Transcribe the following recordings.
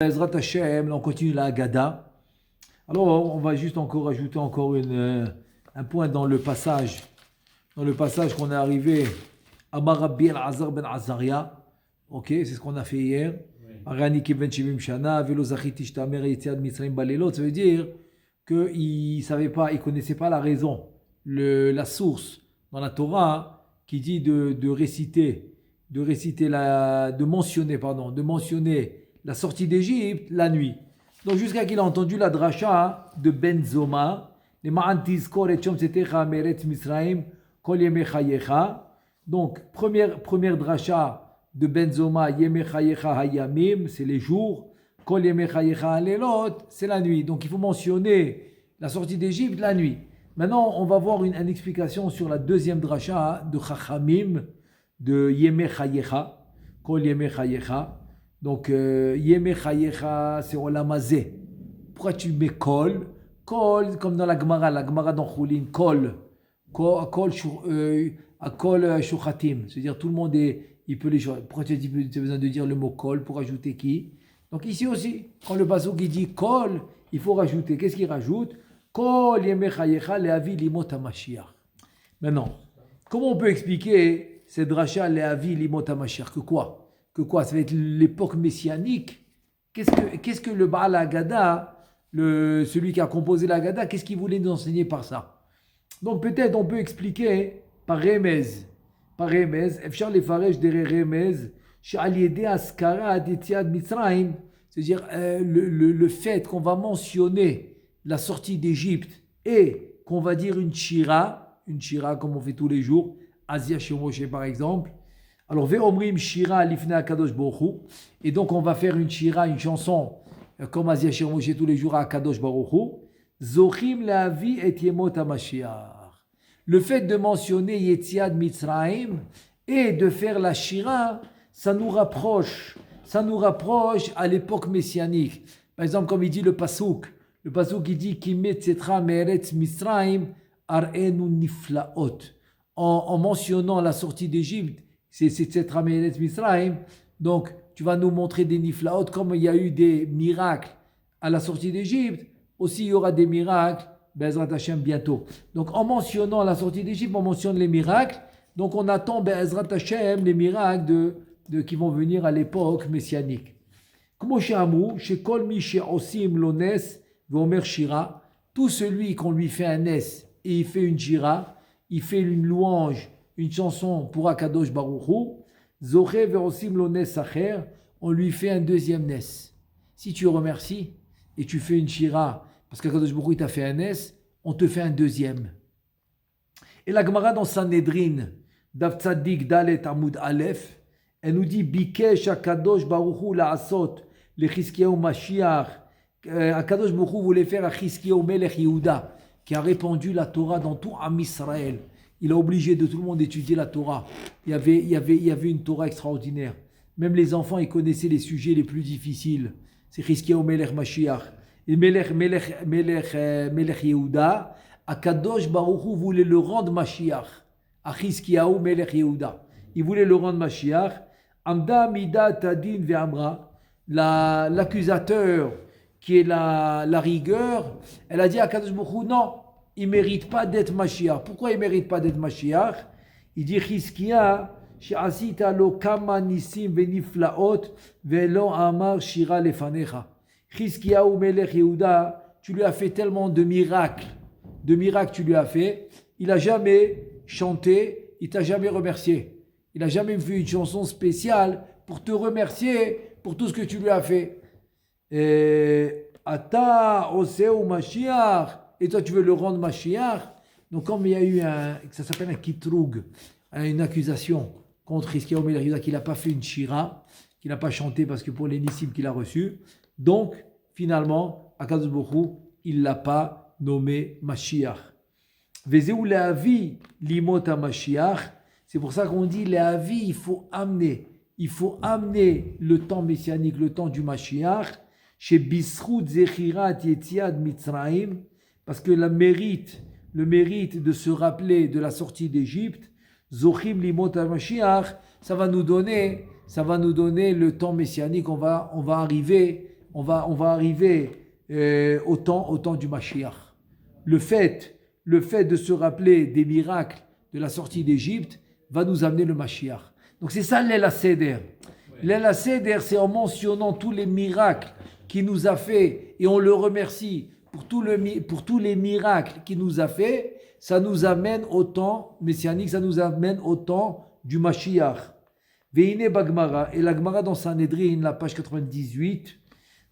Ezrat Hashem, on continue la Haggadah. Alors, on va juste encore ajouter un point dans le passage. Dans le passage qu'on est arrivé à Marabbi al-Azar ben Azaria. Ok, c'est ce qu'on a fait hier. Arani ben Shivim Shana, Velo Zachiti Shtamer Yetziad Mitzrayim Balelot. Ça veut dire qu'il ne savait pas, il ne connaissait pas la raison, la source dans la Torah qui dit de mentionner la sortie d'Égypte la nuit. Donc jusqu'à qu'il a entendu la dracha de Ben Zoma, les Ma'an Tizkor et Chom Setecha Meret Misraim Kol Yeme Chayecha. Donc première dracha de Ben Zoma, Yeme Chayecha Hayamim, c'est les jours, Kol Yeme Chayecha Alelot, c'est la nuit. Donc il faut mentionner la sortie d'Égypte la nuit. Maintenant on va voir une explication sur la deuxième dracha de Chachamim, de Yeme Chayecha, Kol Yeme Chayecha. Donc, Yeme Chayecha, c'est Olamazé. Pourquoi tu mets Kol? Kol, comme dans la Gemara dans Choulin, Kol Shuchatim. C'est-à-dire, tout le monde il peut les choisir. Pourquoi tu as besoin de dire le mot Kol pour ajouter qui? Donc, ici aussi, quand le pasuk qui dit Kol, il faut rajouter. Qu'est-ce qu'il rajoute? Kol Yeme Chayecha, Leavi Limot HaMashiach. Maintenant, comment on peut expliquer cette dracha Leavi Limot HaMashiach? Que quoi? Ça va être l'époque messianique. Qu'est-ce que le Baal Haggadah, celui qui a composé la Haggadah, qu'est-ce qu'il voulait nous enseigner par ça? Donc peut-être on peut expliquer par Remez. Efchar lefaresh dere Remez, she'al yedei askara yetziat Mitzrayim, c'est-à-dire le fait qu'on va mentionner la sortie d'Égypte et qu'on va dire une shira comme on fait tous les jours, Asia Shemoshe par exemple. Alors, Ve'omrim Shira Lifnei Akadosh Baruch Hu. Et donc, on va faire une shira, une chanson, comme Azia Shir Moshe tous les jours à Akadosh Baruch Hu. Zochim Leavi et Yemot HaMashiach. Le fait de mentionner Yetziad Mitzrayim et de faire la shira, ça nous rapproche à l'époque messianique. Par exemple, comme il dit le pasuk il dit Kimet Tzetra Meretz Mitzrayim Ar'enu Niflaot. En mentionnant la sortie d'Égypte, c'est cette Ramelet Misraim. Donc, tu vas nous montrer des niflaot, comme il y a eu des miracles à la sortie d'Égypte, aussi il y aura des miracles, Be'ezrat Hashem, bientôt. Donc, en mentionnant la sortie d'Égypte, on mentionne les miracles. Donc, on attend Be'ezrat Hashem, les miracles qui vont venir à l'époque messianique. Comme chez Amou, chez Kol Mi chez Osim Lones, Vomer Shira, tout celui qu'on lui fait un nes et il fait une shira, il fait une louange, une chanson pour Akadosh Baruch Hu, Zoché verosim lo nes acher, on lui fait un deuxième nes. Si tu remercies et tu fais une shira, parce qu'Akadosh Baruch Hu t'a fait un nes, on te fait un deuxième. Et la Gemara dans Sanhedrin, Daf Tzadik Dalet Amud Aleph, elle nous dit Bikesh Akadosh Baruch Hu la'asot le Chizkiyahu Mashiach. Akadosh Baruch Hu voulait faire à Chizkiyahu Melech Yehuda, qui a répandu la Torah dans tout Am Israël. Il a obligé de tout le monde d'étudier la Torah. Il y avait une Torah extraordinaire. Même les enfants, ils connaissaient les sujets les plus difficiles. C'est Chizkiyahu Melech Mashiach. Et Melech Yehuda, Akadosh Baruch Hu voulait le rendre Mashiach. À Chizkiyahu Melech Yehuda. Il voulait le rendre Mashiach. Amda Mida Tadin Ve'amra, l'accusateur qui est la rigueur, elle a dit à Akadosh Baruch Hu, non, il ne mérite pas d'être Mashiach. Pourquoi il ne mérite pas d'être Mashiach? Il dit Chizkiya, she'asita lo kama nisim veniflaot velo amar shira lefanecha. Chizkiya ou Melech Yehuda, tu lui as fait tellement de miracles tu lui as fait, il n'a jamais chanté, il t'a jamais remercié. Il n'a jamais fait une chanson spéciale pour te remercier pour tout ce que tu lui as fait. Ata oseu Mashiach. Et toi, tu veux le rendre Mashiach. Donc, comme il y a eu ça s'appelle un kitroug, une accusation contre Chizkiyahu Melech Yehuda, qu'il n'a pas fait une shira, qu'il n'a pas chanté parce que pour les nissim qu'il a reçus. Donc, finalement, Akadosh Baruch Hu, il ne l'a pas nommé Mashiach. Vezeu le'avi limot HaMashiach. C'est pour ça qu'on dit le'avi, il faut amener le temps messianique, le temps du Mashiach, chez Bisrout Zechirat Yetziad Mitzrayim, parce que le mérite de se rappeler de la sortie d'Égypte, Zochim Limot HaMashiach, ça va nous donner le temps messianique. On va arriver on va arriver au temps du Mashiach. Le fait de se rappeler des miracles de la sortie d'Égypte va nous amener le Mashiach. Donc c'est ça l'El HaSeder. L'El HaSeder, c'est en mentionnant tous les miracles qu'il nous a fait et on le remercie pour tous les miracles qu'il nous a fait, ça nous amène au temps messianique, ça nous amène au temps du Mashiach. Veine Bagmara, et la Gemara dans Sanhedrin, la page 98,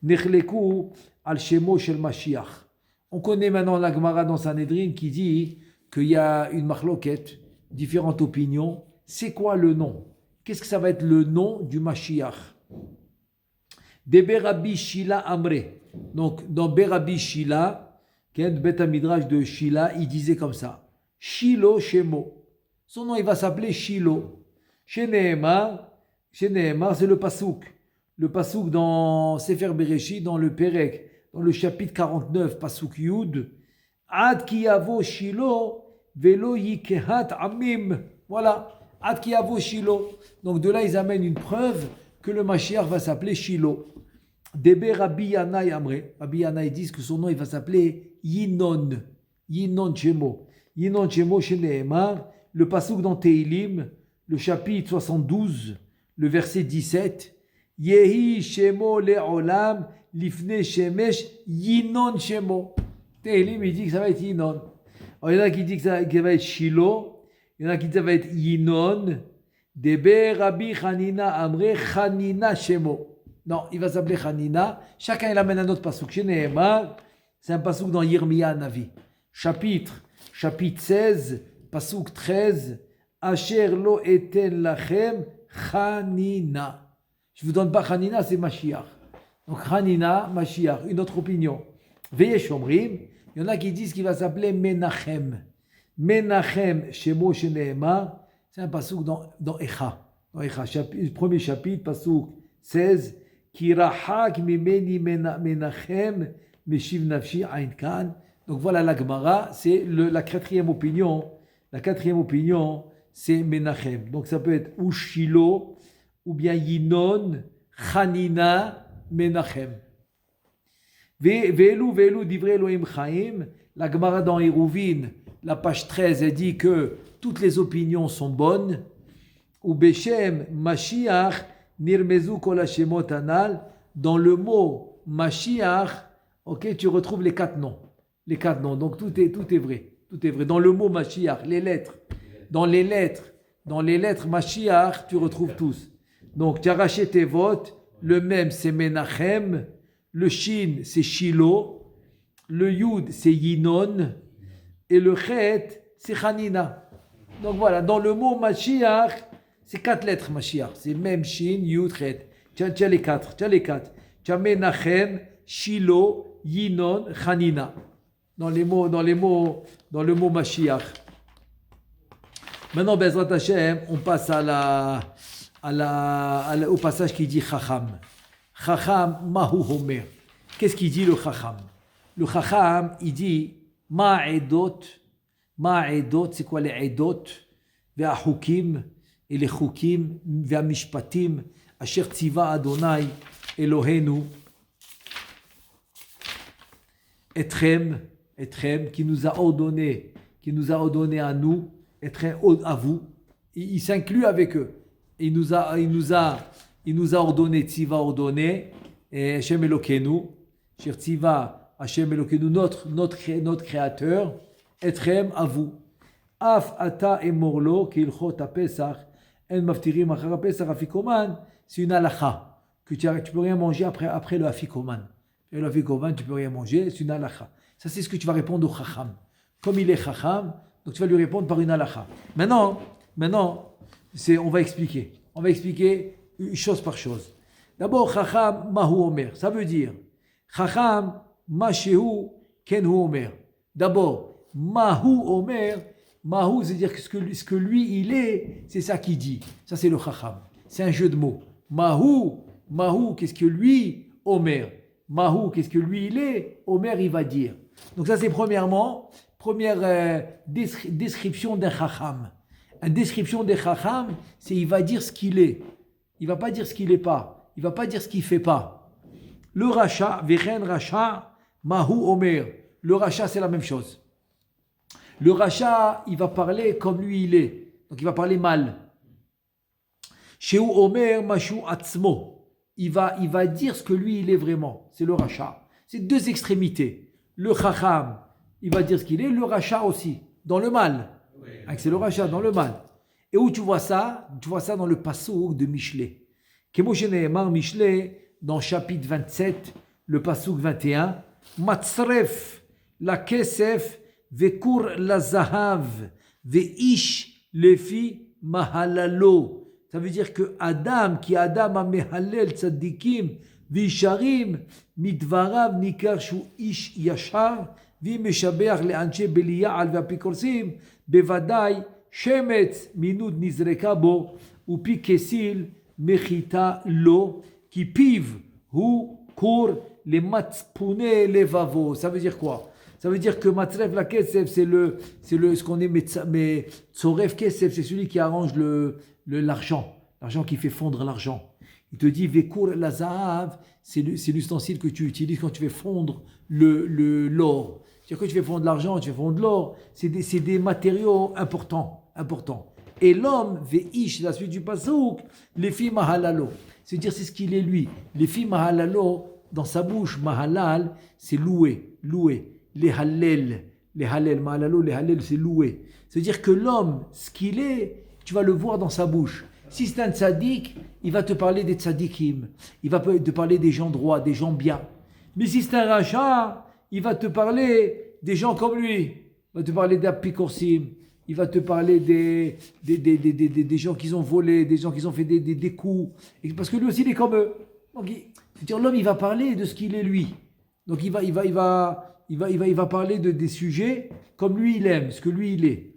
Nechleku al Shemo shel Mashiach. On connaît maintenant la Gemara dans Sanhedrin qui dit qu'il y a une marloquette, différentes opinions. C'est quoi le nom? Qu'est-ce que ça va être le nom du Mashiach? De Berabi Shila Amre. Donc, dans Berabi Shila, qui est le Beth Midrash de Shila, il disait comme ça: Shilo Shemo. Son nom, il va s'appeler Shilo. Chez Nehemar, c'est le Pasouk. Le Pasouk dans Sefer Bereshit, dans le Perek, dans le chapitre 49, Pasouk Yud, Ad ki yavo Shilo, velo yikehat amim. Voilà, Ad ki yavo Shilo. Donc de là, ils amènent une preuve que le Mashiach va s'appeler Shilo. Debe Rabbi Yanaï Amre. Rabbi Yanaï disent que son nom, il va s'appeler Yinon. Yinon Shemo. Yinon Shemo chez Nehemar. Le Pasouk dans Teilim, le chapitre 72, le verset 17. Yehi Shemo le'olam lifne shemesh Yinon Shemo. Teilim, il dit que ça va être Yinon. Alors, il y en a qui disent que ça va être Shilo. Il y en a qui disent que ça va être Yinon. Debe Rabbi Hanina Amre Hanina Shemo. Non, il va s'appeler Hanina. Chacun il amène un autre pasouk. Chez Nehemar, c'est un pasouk dans Yirmiya Navi. Chapitre 16, pasouk 13. Asher lo eten lachem Hanina. Je ne vous donne pas Hanina, c'est Mashiach. Donc Hanina, Mashiach, une autre opinion. Veillez Shomrim, il y en a qui disent qu'il va s'appeler Menachem. Menachem, Shemo chez Nehemar, c'est un pasouk dans Echa. Dans Echa, premier chapitre, pasouk 16. Kirahak mimeni menachem meshiv nafshi ain kan. Donc voilà la Gemara, c'est la quatrième opinion. La quatrième opinion, c'est Menachem. Donc ça peut être ou Shilo, ou bien Yinon, Hanina, Menachem. Ve'elu divrei Elohim chaim. La Gemara dans Eruvin, la page 13, elle dit que toutes les opinions sont bonnes. Ou Beshem Mashiach Nirmezu kol hashemot anal. Dans le mot Mashiach, ok, tu retrouves les quatre noms. Les quatre noms. Donc tout est vrai. Tout est vrai. Dans le mot Mashiach, les lettres. Dans les lettres Mashiach, tu retrouves tous. Donc tu as racheté tes votes. Le même c'est Menachem. Le Shin c'est Shilo. Le Yud c'est Yinon. Et le Chet c'est Hanina. Donc voilà, dans le mot Mashiach, c'est quatre lettres Mashiach. C'est même Shin, Yud, Chet. Tu as les quatre. Tu as Menachem, Shilo, Yinon, Hanina. Dans le mot Mashiach. Maintenant, Bezrat Hashem, on passe au passage qui dit Chacham. Chacham, Mahu Homer. Qu'est-ce qu'il dit le Chacham? Le Chacham, il dit Ma'edot, c'est quoi les Edot? Ve'ahukim, et les Chukim, Ve'amishpatim, Asher Tziva Adonai, Elohenu, Etrem, qui nous a ordonné à nous, Etrem à vous. Il s'inclut avec eux. Il nous a ordonné, Tziva ordonné, et Hashem Elokenu, Asher Tziva, Hashem Elokenu, notre créateur, Etrem à vous. Af ata emorlo kilchot apesach en maftirim achar apesach afikoman, c'est une halakha que tu peux rien manger après le afikoman. Et le afikoman tu peux rien manger, c'est une halakha. Ça c'est ce que tu vas répondre au chacham. Comme il est chacham, donc tu vas lui répondre par une halakha. Maintenant, on va expliquer chose par chose. D'abord chacham mahu omer, ça veut dire chacham mashehu kenhu omer. D'abord mahu omer. Mahu, c'est-à-dire que ce que lui, il est, c'est ça qu'il dit. Ça, c'est le chacham. C'est un jeu de mots. Mahu, qu'est-ce que lui, Omer. Mahu, qu'est-ce que lui, il est, Omer, il va dire. Donc ça, c'est première description d'un chacham. Une description d'un chacham, c'est il va dire ce qu'il est. Il ne va pas dire ce qu'il n'est pas. Il ne va pas dire ce qu'il ne fait pas. Le rachat, vechen rachat, mahu omer. Le rachat, c'est la même chose. Le rachat, il va parler comme lui il est. Donc il va parler mal. Sheu omer mashu atzmo. Il va dire ce que lui il est vraiment. C'est le rachat. C'est deux extrémités. Le chacham, il va dire ce qu'il est. Le rachat aussi, dans le mal. C'est le rachat, dans le mal. Et où tu vois ça? Tu vois ça dans le passouk de Michelet. Kemoshe Nehemar Michelet, dans chapitre 27, le passouk 21. Matzref la kesef vekur la zahav veish lefi mahalalo. Ça veut dire que Adam, qui Adam a mehalel tzadikim visharim midvarav nikar shu ish yashar vimeshabeach leanche beliyal vapikorsim bevadai shemetz minud nizreka bo upi kesil mechita lo qui piv hu kur les matspune levavo. Ça veut dire quoi? Ça veut dire que matzref la kesef, c'est ce qu'on est mais tzoref kesef, c'est celui qui arrange l'argent qui fait fondre l'argent. Il te dit vekur la zahav, c'est l'ustensile que tu utilises quand tu fais fondre l'or. C'est-à-dire que tu fais fondre l'argent, tu fais fondre l'or, c'est des matériaux importants. Et l'homme, veish, la suite du pasouk, les filles mahalalo. C'est-à-dire c'est ce qu'il est lui. Les filles mahalalo, dans sa bouche, mahalal, c'est louer. Les halel, mahalalo, les halel, c'est louer. C'est-à-dire que l'homme, ce qu'il est, tu vas le voir dans sa bouche. Si c'est un tzaddik, il va te parler des tzaddikim. Il va te parler des gens droits, des gens bien. Mais si c'est un rachat, il va te parler des gens comme lui. Il va te parler d'apikorsim. Il va te parler des gens qui ont volé, des gens qui ont fait des coups. Parce que lui aussi, il est comme eux. Donc, c'est-à-dire, l'homme, il va parler de ce qu'il est lui. Donc, il va parler des sujets comme lui, il aime, ce que lui, il est.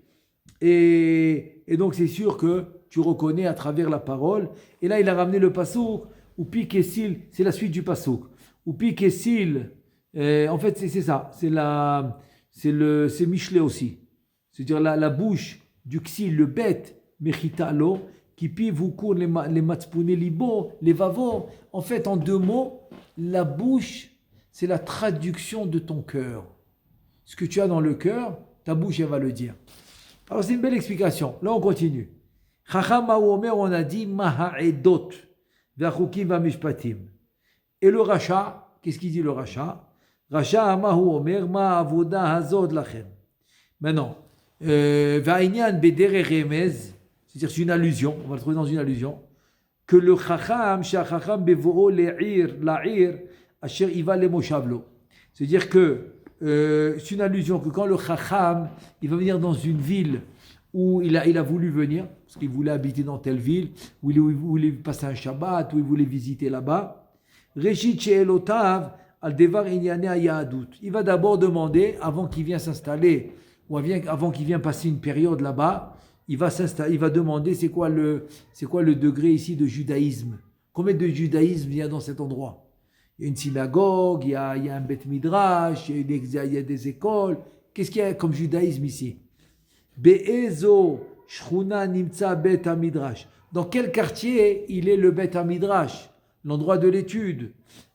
Et donc, c'est sûr que tu reconnais à travers la parole. Et là, il a ramené le pasouk, ou pi kessil, c'est la suite du pasouk. Ou pi kessil, en fait, c'est ça. C'est Michelet aussi. C'est-à-dire la bouche du ksil, le bête, mechita lo, qui pive ou court les matspune libo, les vavos. En fait, en deux mots, la bouche, c'est la traduction de ton cœur. Ce que tu as dans le cœur, ta bouche, elle va le dire. Alors, c'est une belle explication. Là, on continue. Chacham Omer, on a dit Maha'edot, Vachukim Vamishpatim. Et le rachat, qu'est-ce qu'il dit le rachat? Rachat Amahu Omer, Ma'avoda Hazod Lachem. Maintenant, Va'inyan Bedere Remez, c'est-à-dire c'est une allusion, on va le trouver dans une allusion, que le Chacham, Shachacham Bevo'o Le'ir, La'ir, Asher Iva Le Moshavlo. C'est-à-dire que c'est une allusion que quand le Chacham, il va venir dans une ville où il a voulu venir, parce qu'il voulait habiter dans telle ville, où il voulait passer un Shabbat, où il voulait visiter là-bas, Reshit She'elotav al Devar Inyane Ayadut. Il va d'abord demander, avant qu'il vienne s'installer, ou avant qu'il vienne passer une période là-bas, il va demander c'est quoi le degré ici de judaïsme. Combien de judaïsme il y a dans cet endroit? Il y a une synagogue, il y a un Beth Midrash, il y a des écoles. Qu'est-ce qu'il y a comme judaïsme ici? Be'ezo Shruna Nimtza Bet HaMidrash. Dans quel quartier il est le Bet HaMidrash? L'endroit de l'étude.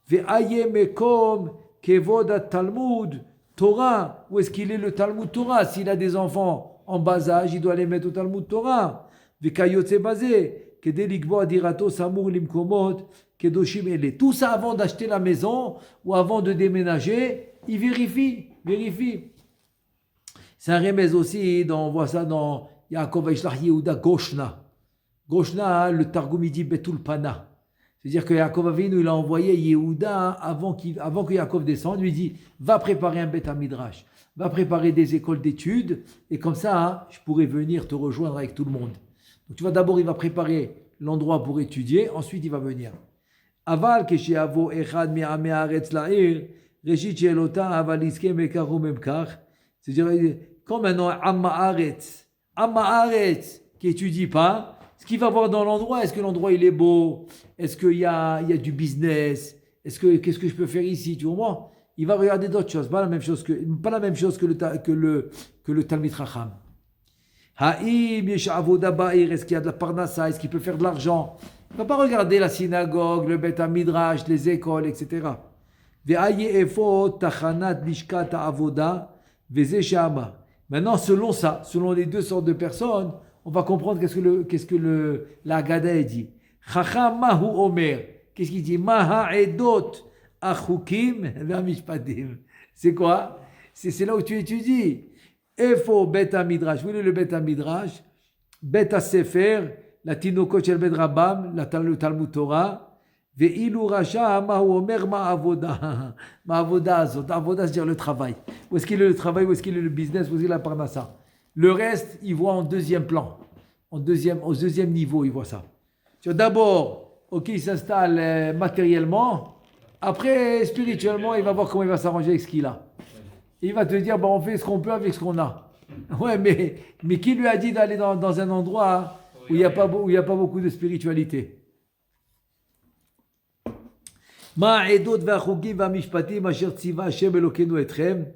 Ve'aye Mekom Kevod Talmud Torah. Où est-ce qu'il est le Talmud Torah? S'il a des enfants en bas âge, il doit les mettre au Talmud Torah. Ve'kayotze Bazé Kede Likbo Adirato Samur Limkomot Kedoshim Ele. Tout ça avant d'acheter la maison ou avant de déménager, il vérifie. C'est un remède aussi, on voit ça dans Yaakov Vaishlach Yehuda Goshna. Goshna, le Targum il dit Betul Pana. C'est-à-dire que Yaakov Avinu, il a envoyé Yehuda avant que Yaakov descende, lui dit va préparer un Beth HaMidrash, va préparer des écoles d'études, et comme ça, je pourrai venir te rejoindre avec tout le monde. Donc tu vois, d'abord, il va préparer l'endroit pour étudier, ensuite il va venir. Aval kesheavo echad me'amei haaretz la'ir, reshit she'elota aval iske mekar memkar. C'est-à-dire, quand maintenant Amma Haaretz qui étudie pas, ce qu'il va voir dans l'endroit, est-ce que l'endroit il est beau, est-ce qu'il y a du business, qu'est-ce que je peux faire ici, tu vois? Il va regarder d'autres choses, pas la même chose que le Talmid Chacham. Ha'im yesh avoda ba'ir, est-ce qu'il y a de la parnassa, est-ce qu'il peut faire de l'argent? Il ne va pas regarder la synagogue, le Beth HaMidrash, les écoles, etc. Ve'aye efo tachanat lishkat avoda veze shama. Maintenant, selon ça, selon les deux sortes de personnes, on va comprendre qu'est-ce que la Haggadah dit. Chacham mahu omer. Qu'est-ce qu'il dit? Maha edot achukim ve'amishpatim. C'est quoi? C'est là où tu étudies. Efo bet midrash. Vous voulez le bet midrash? Bet sefer, la tinokot shel bet rabam, le Talmud Torah. Ve'ilu rasha mahu omer ma'avoda. Ma'avoda azot. Avoda, c'est-à-dire le travail. Où est-ce qu'il est le travail? Où est-ce qu'il est le business? Où est-ce qu'il est la parnassa? Le reste, il voit en deuxième plan. Au deuxième niveau, il voit ça. D'abord, ok, il s'installe matériellement. Après, spirituellement, il va voir comment il va s'arranger avec ce qu'il a. Il va te dire, bon, on fait ce qu'on peut avec ce qu'on a. Ouais, mais qui lui a dit d'aller dans un endroit où il n'y a pas beaucoup de spiritualité? Ma'edot v'achugim v'amishpatim asher tziva Hashem Elokeinu etchem.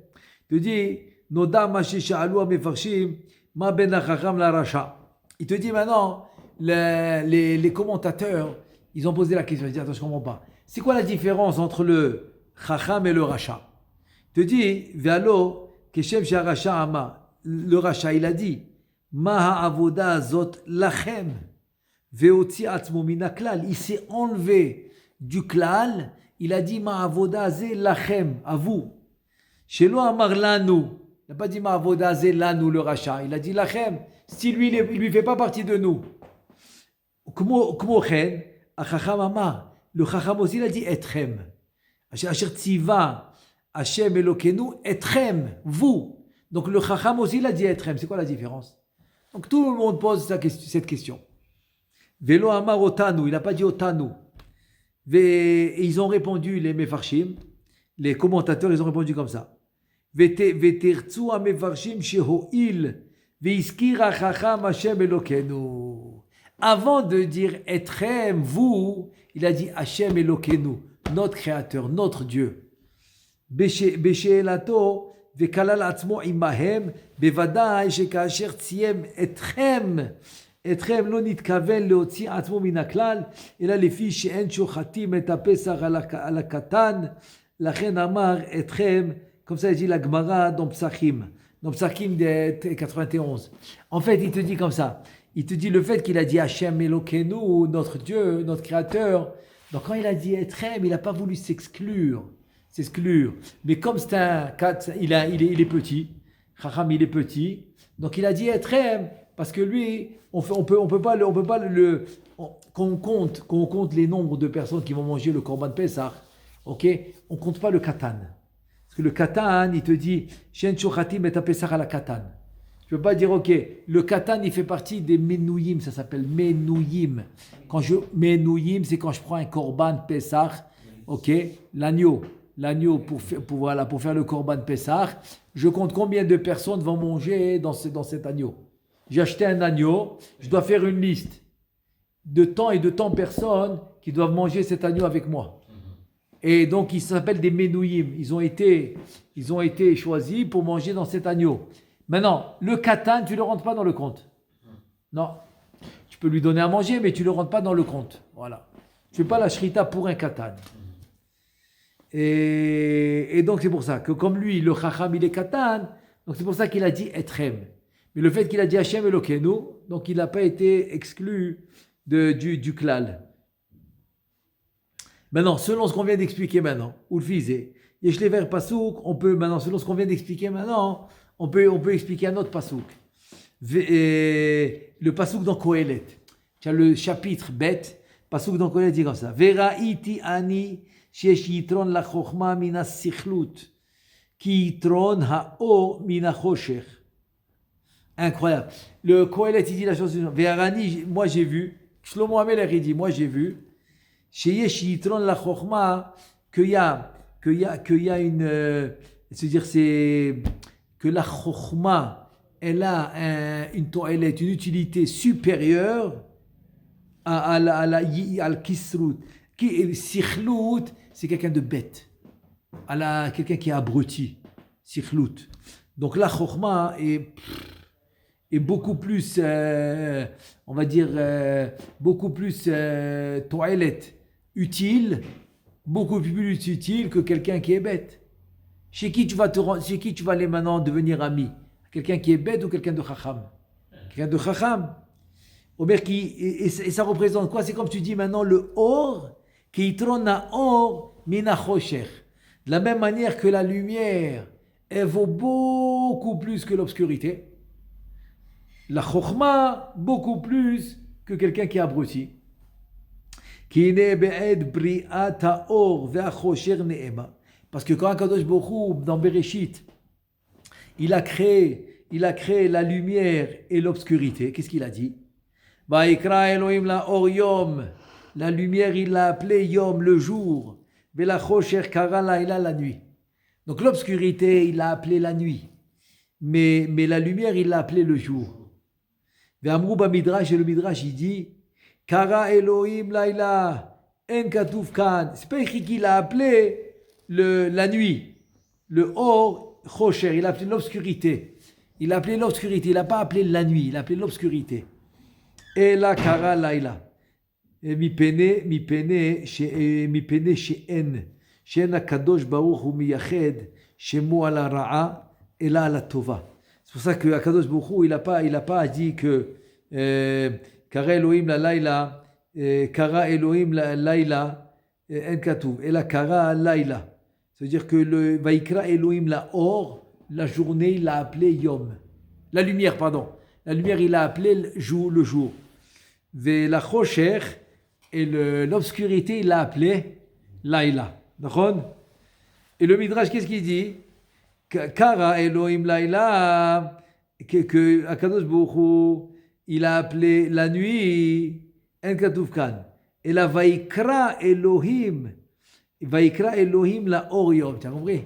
Te dit, noda ma shesha'alu ha'mefarshim ma ben hachacham la rasha. Il te dit maintenant, les commentateurs, ils ont posé la question. Ils disent, attends, je ne comprends pas. C'est quoi la différence entre le chacham et le rasha? Il te dit, ve'alo keshem she'arasha ama. Le rasha, il a dit, ma ha'avoda azot lachem ve'otzi atzmo min haklal. Il s'est enlevé du klal, il a dit ma'avoda ze lachem, à vous. Shelo amar lanu, il n'a pas dit ma'avoda ze lanu le rachat, il a dit lachem, si lui il lui fait pas partie de nous. Kmo chen, achacham amar, le chacham aussi il a dit etchem. Asher tziva Hashem Elokeinu etchem, vous. Donc le chacham aussi il a dit etchem, c'est quoi la différence? Donc tout le monde pose cette question. Velo amar otanu, il n'a pas dit otanu. Et ils ont répondu, les mefarshim, les commentateurs, ils ont répondu comme ça. Vetertsu ha-mefarshim sheho'il veiskira chacham Hashem Elokeinu. Avant de dire Etrem, vous, il a dit Hashem Elokeinu, notre créateur, notre Dieu. Beshe'elato vekalal atzmo imahem bevadai shekasher tziem Etrem. אתכם לא נתכוון להוציא עצמו מן הכלל, אלא לפי שאין שוחטים את הפסח על הקטן, לכן אמר אתכם, comme ça il dit la Gemara dans Psachim de 91. En fait, il te dit comme ça, il te dit le fait qu'il a dit Hashem Elokeinu, notre Dieu, notre Créateur, donc quand il a dit Etrem, il n'a pas voulu s'exclure, mais comme c'est il est petit, Chacham il est petit, donc il a dit Etrem, parce que lui, on peut pas qu'on compte les nombres de personnes qui vont manger le Korban Pessah, ok? On compte pas le Katan. Parce que le Katan, il te dit, Shen Shochatim et Pessah à la Katan. Tu peux pas dire, ok, le Katan, il fait partie des Menouyim, ça s'appelle Menouyim. Menouyim, c'est quand je prends un Korban Pessah, ok? L'agneau pour faire le Korban Pessah, je compte combien de personnes vont manger dans cet agneau. J'ai acheté un agneau, je dois faire une liste de tant et de tant personnes qui doivent manger cet agneau avec moi. Et donc, ils s'appellent des Menouyim. Ils ont été choisis pour manger dans cet agneau. Maintenant, le katan, tu ne le rentres pas dans le compte. Non. Tu peux lui donner à manger, mais tu ne le rentres pas dans le compte. Voilà. Tu ne fais pas la shrita pour un katan. Et donc, c'est pour ça que comme lui, le chacham, il est katan, donc c'est pour ça qu'il a dit etrem. Mais le fait qu'il a dit Hashem Elokeinu, donc il n'a pas été exclu du klal. Maintenant, selon ce qu'on vient d'expliquer maintenant, ou le fisé, Yeshlever Pasouk, on peut maintenant, selon ce qu'on vient d'expliquer maintenant, on peut expliquer un autre Pasouk. Le Pasouk dans Kohelet. Tu as le chapitre bête, Pasouk dans Kohelet dit comme ça. Veraiti ani shesh yitron la chokhma mina sikhlut, ki yitron ha'o mina choshech. Incroyable. Le Kohelet, il dit la chose suivante. Ve'arani, moi j'ai vu, Shlomo Amelech, il dit, moi j'ai vu, chez Yesh Yitron la Chokhma, qu'il y a une, c'est-à-dire que la Chokhma, elle a une utilité supérieure à la Kisrut. Sikhlut, c'est quelqu'un de bête. Quelqu'un qui est abruti. Sikhlut. Donc la Chokhma est beaucoup plus, on va dire, beaucoup plus toilette utile beaucoup plus utile que quelqu'un qui est bête. Chez qui tu vas aller maintenant devenir ami? Quelqu'un qui est bête ou quelqu'un de chacham? Quelqu'un de chacham. Omer et ça représente quoi? C'est comme tu dis maintenant le or qui yitrona or mina chosher. De la même manière que la lumière, elle vaut beaucoup plus que l'obscurité. La chokhma, beaucoup plus que quelqu'un qui est abruti. Parce que quand Akadosh Baruch Hu, dans Bereshit, il a créé la lumière et l'obscurité, qu'est-ce qu'il a dit? Vaikra Elohim la or yom. La lumière, il l'a appelé yom, le jour. Vela chosher kara laila, la nuit. Donc l'obscurité, il l'a appelé la nuit. Mais la lumière, il l'a appelé le jour. Ve'amru ba midrash, et le midrash, il dit Kara Elohim laila en katuv kan. C'est pas écrit qu'il a appelé la nuit. Le or chosher, il a appelé l'obscurité. Il a appelé l'obscurité, il n'a pas appelé la nuit, il a appelé l'obscurité. Et la kara laila. מפני שאין הקדוש ברוך הוא מייחד שמו על הרעה אלא על הטובה. C'est pour ça que הקדוש ברוך הוא, il a pas dit que קרא אלוהים ללילה, קרא אלוהים ללילה, אין כתוב, אלא קרא לילה. Ça veut dire que le ויקרא אלוהים לאור, la journée, il l'a appelé yom. La lumière, pardon. La lumière, il l'a appelé le jour. La chosher, et l'obscurité, il l'a appelé Laïla. D'accord? Et le Midrash, qu'est-ce qu'il dit? Kara Elohim Laïla, que Akadosh Baruch Hu, il a appelé la nuit En Katuv Kan. Et la Vaikra Elohim la Oriom. Tu as compris?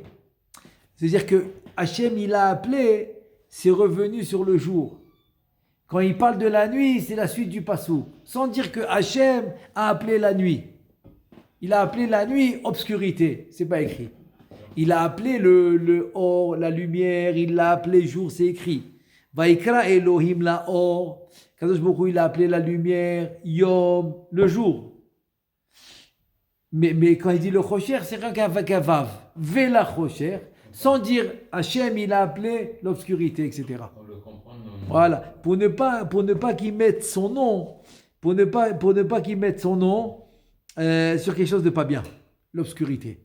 C'est-à-dire que Hachem, il a appelé, c'est revenu sur le jour. Quand il parle de la nuit, c'est la suite du passou. Sans dire que Hachem a appelé la nuit. Il a appelé la nuit obscurité. C'est pas écrit. Il a appelé le or, la lumière. Il l'a appelé jour, c'est écrit. Vaikra Elohim la or. Kadosh Baruch Hu, il a appelé la lumière yom, le jour. Mais quand il dit le chosher, c'est rien qu'un vav. Vela chosher. Sans dire Hachem, il a appelé l'obscurité, etc. Voilà, pour ne pas qu'il mette son nom, pour ne pas qu'il mette son nom sur quelque chose de pas bien, l'obscurité.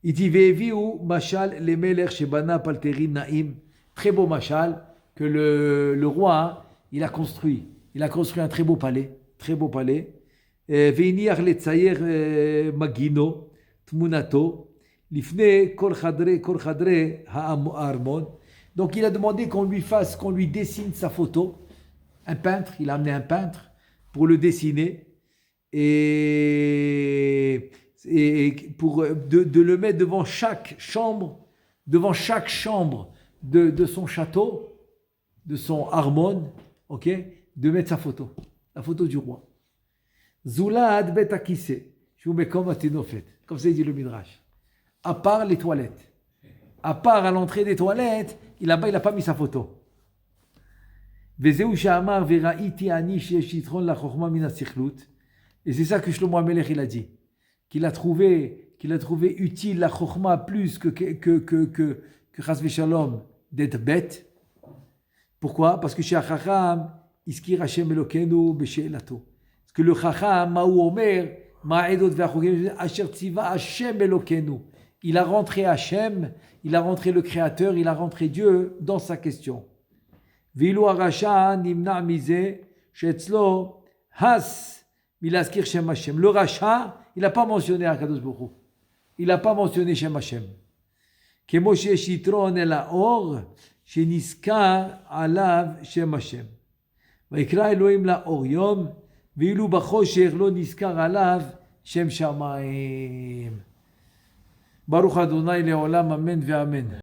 Il dit Ve'eviu mashal lemelech shebana palterin naim. Très beau mashal que le roi, il a construit un très beau palais. Ve'iniach letzayer magino tmunato lifne kol chadre ha'armon. Donc il a demandé qu'on lui dessine sa photo. Un peintre, il a amené un peintre pour le dessiner et pour de le mettre devant chaque chambre de son château, de son armon, ok, de mettre sa photo, la photo du roi. Zulad bet akise, je vous mets comme aténofet, comme ça dit le Midrash. À part les toilettes, à part à l'entrée des toilettes. Là-bas, il n'a pas mis sa photo. Et c'est ça que Shlomo HaMelech il a dit. Qu'il a trouvé utile la chokhma plus que chas v'shalom d'être bête. Pourquoi? Parce que chez Chacham, iskir Hashem Elokeinu b'she'elato. Parce que le Chacham, ma'u omer, ma'edot ve'achogim, asher tziva Hashem Elokeinu. Il a rentré Hachem, il a rentré le Créateur, il a rentré Dieu dans sa question. Vilu harasha nimna mize shetzlo has milaskir Shem Hashem. Le Racha, il n'a pas mentionné Akadosh Baruch Hu. Il n'a pas mentionné Shem Hashem. Kemo sheyesh yitron el haor sheniskar alav Shem Hashem. Vayikra Elohim laor yom vilu bachosher lo niskar alav Shem Shamayim. Baruch Adonai le'olam, amen ve'amen.